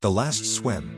The Last Swim.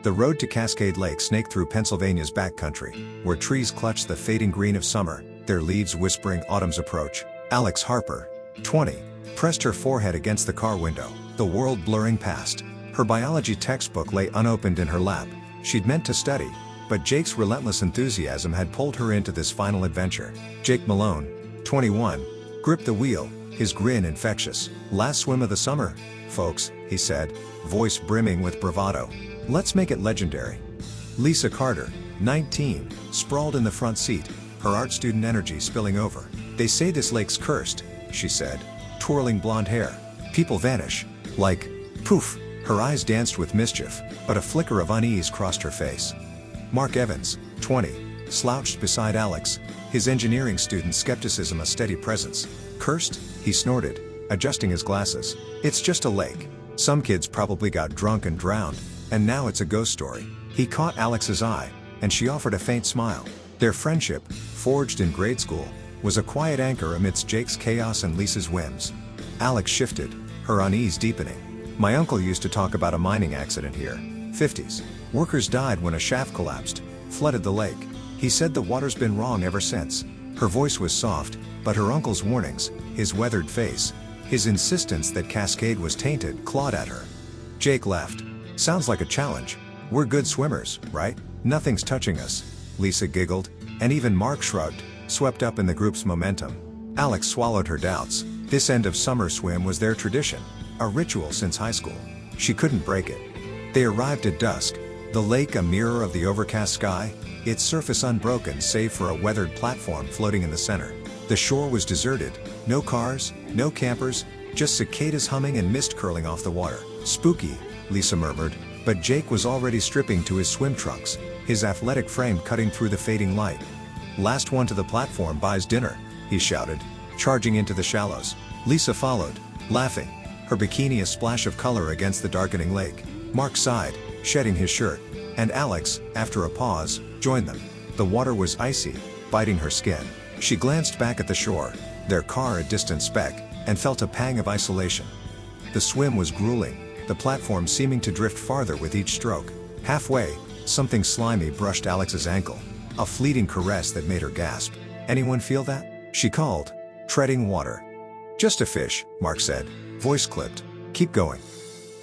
The road to Cascade Lake snaked through Pennsylvania's backcountry, where trees clutched the fading green of summer, their leaves whispering autumn's approach. Alex Harper, 20, pressed her forehead against the car window, the world blurring past. Her biology textbook lay unopened in her lap. She'd meant to study, but Jake's relentless enthusiasm had pulled her into this final adventure. Jake Malone, 21, gripped the wheel, his grin infectious. "Last swim of the summer, folks," he said, voice brimming with bravado. "Let's make it legendary." Lisa Carter, 19, sprawled in the front seat, her art student energy spilling over. "They say this lake's cursed," she said, twirling blonde hair. "People vanish. Like, poof." Her eyes danced with mischief, but a flicker of unease crossed her face. Mark Evans, 20, slouched beside Alex, his engineering student skepticism a steady presence. "Cursed?" he snorted, adjusting his glasses. "It's just a lake. Some kids probably got drunk and drowned, and now it's a ghost story." He caught Alex's eye, and she offered a faint smile. Their friendship, forged in grade school, was a quiet anchor amidst Jake's chaos and Lisa's whims. Alex shifted, her unease deepening. "My uncle used to talk about a mining accident here. 50s. Workers died when a shaft collapsed, flooded the lake. He said the water's been wrong ever since." Her voice was soft, but her uncle's warnings, his weathered face, his insistence that Cascade was tainted, clawed at her. Jake laughed. "Sounds like a challenge. We're good swimmers, right? Nothing's touching us." Lisa giggled, and even Mark shrugged, swept up in the group's momentum. Alex swallowed her doubts. This end of summer swim was their tradition, a ritual since high school. She couldn't break it. They arrived at dusk, the lake a mirror of the overcast sky, its surface unbroken save for a weathered platform floating in the center. The shore was deserted, no cars, no campers, just cicadas humming and mist curling off the water. "Spooky," Lisa murmured, but Jake was already stripping to his swim trunks, his athletic frame cutting through the fading light. "Last one to the platform buys dinner," he shouted, charging into the shallows. Lisa followed, laughing, her bikini a splash of color against the darkening lake. Mark sighed, shedding his shirt, and Alex, after a pause, joined them. The water was icy, biting her skin. She glanced back at the shore, their car a distant speck, and felt a pang of isolation. The swim was grueling, the platform seeming to drift farther with each stroke. Halfway, something slimy brushed Alex's ankle, a fleeting caress that made her gasp. "Anyone feel that?" she called, treading water. "Just a fish," Mark said, voice clipped. "Keep going."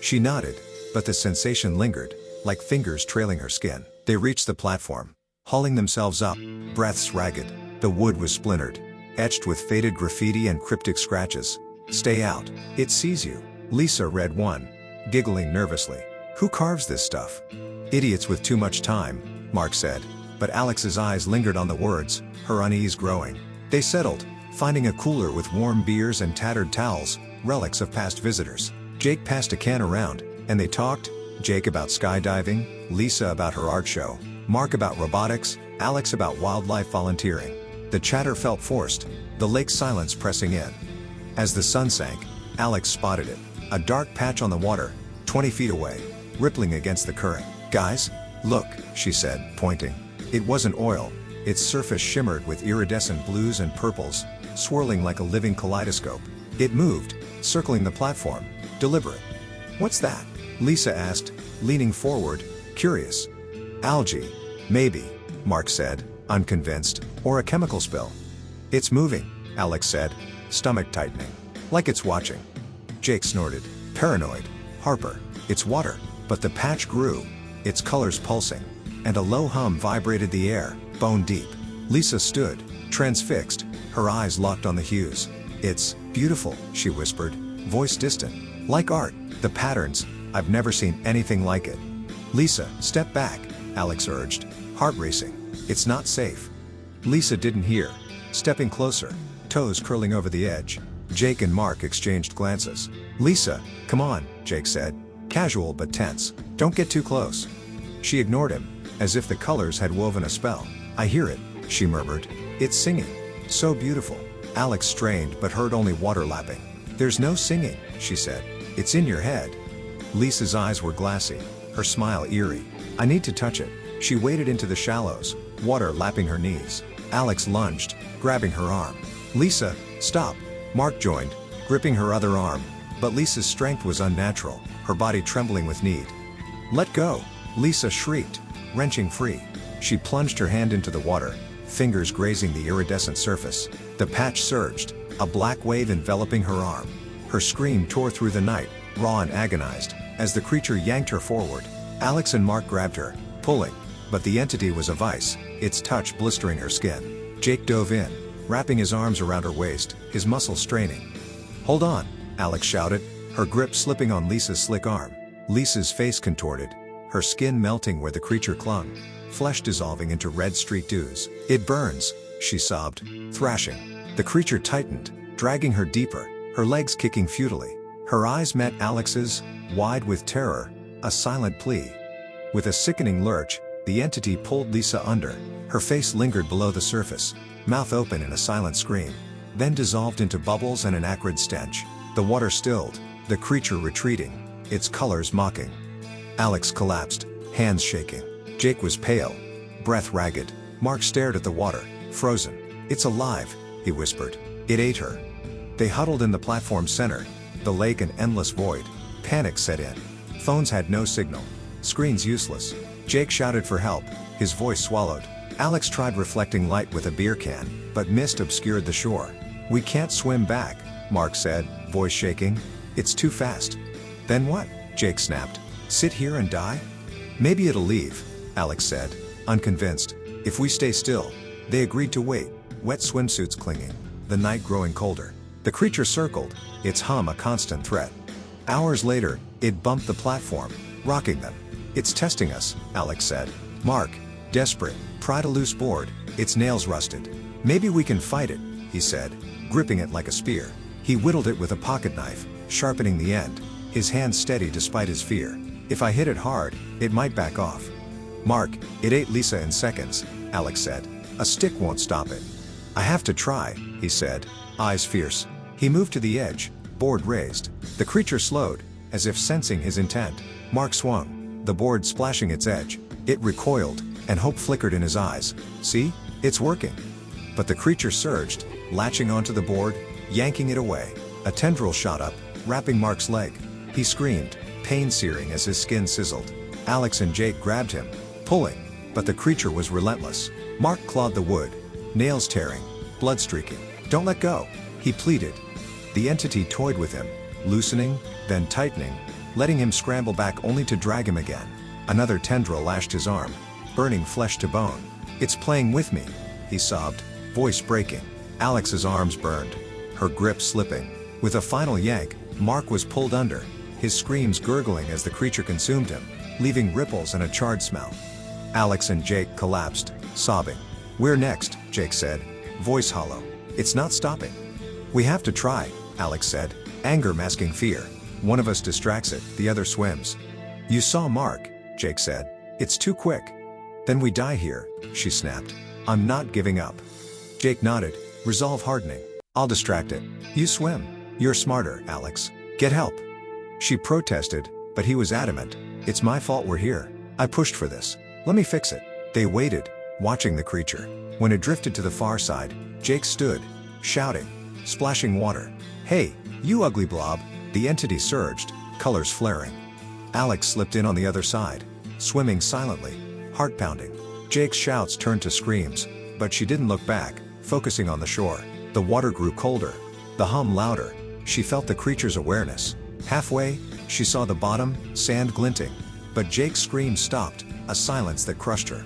She nodded, but the sensation lingered, like fingers trailing her skin. They reached the platform, hauling themselves up, breaths ragged. The wood was splintered, etched with faded graffiti and cryptic scratches. "Stay out. It sees you." Lisa read one, giggling nervously. "Who carves this stuff?" "Idiots with too much time," Mark said, but Alex's eyes lingered on the words, her unease growing. They settled, finding a cooler with warm beers and tattered towels, relics of past visitors. Jake passed a can around, and they talked, Jake about skydiving, Lisa about her art show, Mark about robotics, Alex about wildlife volunteering. The chatter felt forced, the lake's silence pressing in. As the sun sank, Alex spotted it, a dark patch on the water, 20 feet away, rippling against the current. "Guys, look," she said, pointing. It wasn't oil, its surface shimmered with iridescent blues and purples, swirling like a living kaleidoscope. It moved, circling the platform, deliberate. "What's that?" Lisa asked, leaning forward, curious. "Algae, maybe," Mark said, unconvinced, "or a chemical spill." "It's moving," Alex said, stomach tightening. "Like it's watching." Jake snorted, paranoid. "Harper, it's water." But the patch grew, its colors pulsing, and a low hum vibrated the air, bone deep. Lisa stood, transfixed, her eyes locked on the hues. "It's beautiful," she whispered, voice distant. "Like art, the patterns, I've never seen anything like it." "Lisa, step back," Alex urged, heart racing. "It's not safe." Lisa didn't hear, stepping closer, toes curling over the edge. Jake and Mark exchanged glances. "Lisa, come on," Jake said, casual but tense. "Don't get too close." She ignored him, as if the colors had woven a spell. "I hear it," she murmured. "It's singing. So beautiful." Alex strained but heard only water lapping. "There's no singing," she said. "It's in your head." Lisa's eyes were glassy, her smile eerie. "I need to touch it." She waded into the shallows, water lapping her knees. Alex lunged, grabbing her arm. "Lisa, stop." Mark joined, gripping her other arm. But Lisa's strength was unnatural, her body trembling with need. "Let go!" Lisa shrieked, wrenching free. She plunged her hand into the water, fingers grazing the iridescent surface. The patch surged, a black wave enveloping her arm. Her scream tore through the night, raw and agonized, as the creature yanked her forward. Alex and Mark grabbed her, pulling, but the entity was a vice, its touch blistering her skin. Jake dove in, wrapping his arms around her waist, his muscles straining. "Hold on," Alex shouted, her grip slipping on Lisa's slick arm. Lisa's face contorted, her skin melting where the creature clung, flesh dissolving into red streaked ooze. "It burns," she sobbed, thrashing. The creature tightened, dragging her deeper, her legs kicking futilely. Her eyes met Alex's, wide with terror, a silent plea. With a sickening lurch, the entity pulled Lisa under. Her face lingered below the surface, mouth open in a silent scream, then dissolved into bubbles and an acrid stench. The water stilled, the creature retreating, its colors mocking. Alex collapsed, hands shaking. Jake was pale, breath ragged. Mark stared at the water, frozen. "It's alive," he whispered. "It ate her." They huddled in the platform center, the lake an endless void. Panic set in. Phones had no signal, screens useless. Jake shouted for help, his voice swallowed. Alex tried reflecting light with a beer can, but mist obscured the shore. "We can't swim back," Mark said, voice shaking. "It's too fast." "Then what?" Jake snapped. "Sit here and die?" "Maybe it'll leave," Alex said, unconvinced. "If we stay still." They agreed to wait, wet swimsuits clinging, the night growing colder. The creature circled, its hum a constant threat. Hours later, it bumped the platform, rocking them. "It's testing us," Alex said. Mark, desperate, pried a loose board, its nails rusted. "Maybe we can fight it," he said, gripping it like a spear. He whittled it with a pocket knife, sharpening the end, his hand steady despite his fear. "If I hit it hard, it might back off." "Mark, it ate Lisa in seconds," Alex said. "A stick won't stop it." "I have to try," he said, eyes fierce. He moved to the edge, board raised. The creature slowed, as if sensing his intent. Mark swung, the board splashing its edge. It recoiled, and hope flickered in his eyes. "See? It's working." But the creature surged, latching onto the board, yanking it away. A tendril shot up, wrapping Mark's leg. He screamed, pain searing as his skin sizzled. Alex and Jake grabbed him, pulling, but the creature was relentless. Mark clawed the wood, nails tearing, blood streaking. "Don't let go," he pleaded. The entity toyed with him, loosening, then tightening, letting him scramble back only to drag him again. Another tendril lashed his arm, burning flesh to bone. "It's playing with me," he sobbed, voice breaking. Alex's arms burned, her grip slipping. With a final yank, Mark was pulled under, his screams gurgling as the creature consumed him, leaving ripples and a charred smell. Alex and Jake collapsed, sobbing. "We're next," Jake said, voice hollow. "It's not stopping." "We have to try," Alex said, anger masking fear. "One of us distracts it, the other swims." "You saw Mark," Jake said. "It's too quick." "Then we die here," she snapped. "I'm not giving up." Jake nodded, resolve hardening. "I'll distract it. You swim. You're smarter, Alex. Get help." She protested, but he was adamant. "It's my fault we're here. I pushed for this. Let me fix it." They waited, watching the creature. When it drifted to the far side, Jake stood, shouting, splashing water. "Hey, you ugly blob!" The entity surged, colors flaring. Alex slipped in on the other side, swimming silently, heart pounding. Jake's shouts turned to screams, but she didn't look back, focusing on the shore. The water grew colder, the hum louder. She felt the creature's awareness. Halfway, she saw the bottom, sand glinting. But Jake's scream stopped, a silence that crushed her.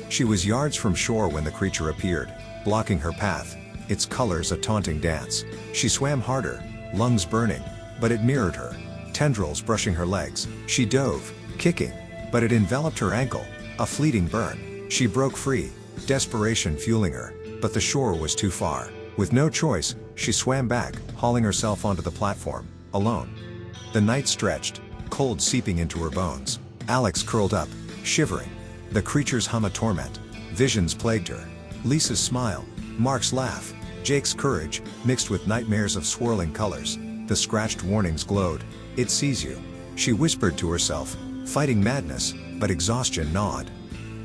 She was yards from shore when the creature appeared, blocking her path, its colors a taunting dance. She swam harder, lungs burning, but it mirrored her, tendrils brushing her legs. She dove, kicking, but it enveloped her ankle, a fleeting burn. She broke free, desperation fueling her, but the shore was too far. With no choice, she swam back, hauling herself onto the platform, alone. The night stretched, cold seeping into her bones. Alex curled up, shivering. The creature's hum a torment. Visions plagued her. Lisa's smile, Mark's laugh, Jake's courage, mixed with nightmares of swirling colors. The scratched warnings glowed. "It sees you," she whispered to herself, fighting madness, but exhaustion gnawed.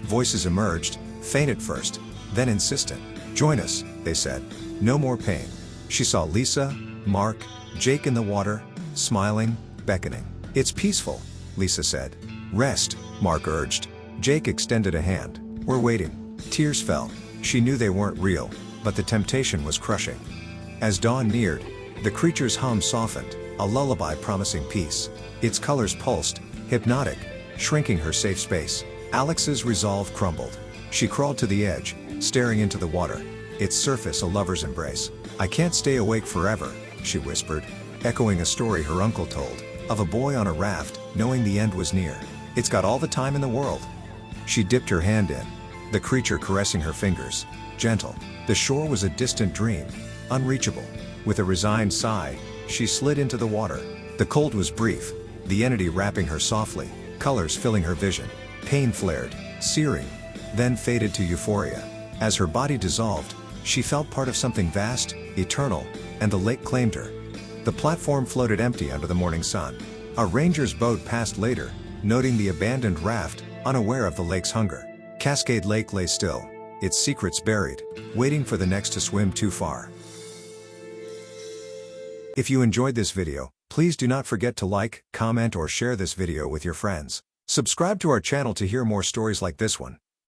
Voices emerged, faint at first, then insistent. "Join us," they said. "No more pain." She saw Lisa, Mark, Jake in the water, smiling, beckoning. "It's peaceful," Lisa said. "Rest," Mark urged. Jake extended a hand. "We're waiting." Tears fell. She knew they weren't real, but the temptation was crushing. As dawn neared, the creature's hum softened, a lullaby promising peace. Its colors pulsed, hypnotic, shrinking her safe space. Alex's resolve crumbled. She crawled to the edge, staring into the water, its surface a lover's embrace. "I can't stay awake forever," she whispered, echoing a story her uncle told, of a boy on a raft, knowing the end was near. "It's got all the time in the world." She dipped her hand in, the creature caressing her fingers, gentle. The shore was a distant dream, unreachable. With a resigned sigh, she slid into the water. The cold was brief, the entity wrapping her softly, colors filling her vision. Pain flared, searing, then faded to euphoria. As her body dissolved, she felt part of something vast, eternal, and the lake claimed her. The platform floated empty under the morning sun. A ranger's boat passed later, noting the abandoned raft, unaware of the lake's hunger. Cascade Lake lay still, its secrets buried, waiting for the next to swim too far. If you enjoyed this video, please do not forget to like, comment or share this video with your friends. Subscribe to our channel to hear more stories like this one.